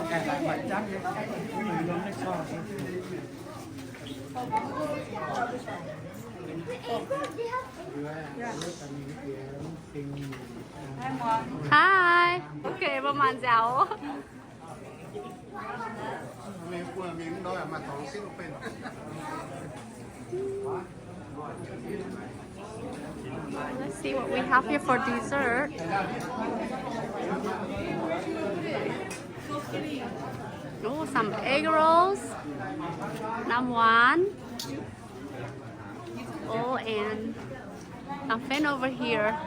lại bánh trắng đấy, người lớn next door. Hi. Okay,ประมาณเจ้า miếng đó là mặt thấu xích bên. Let's see what we have here for dessert. Oh, some egg rolls. Nam Wan. Oh, and a fan over here.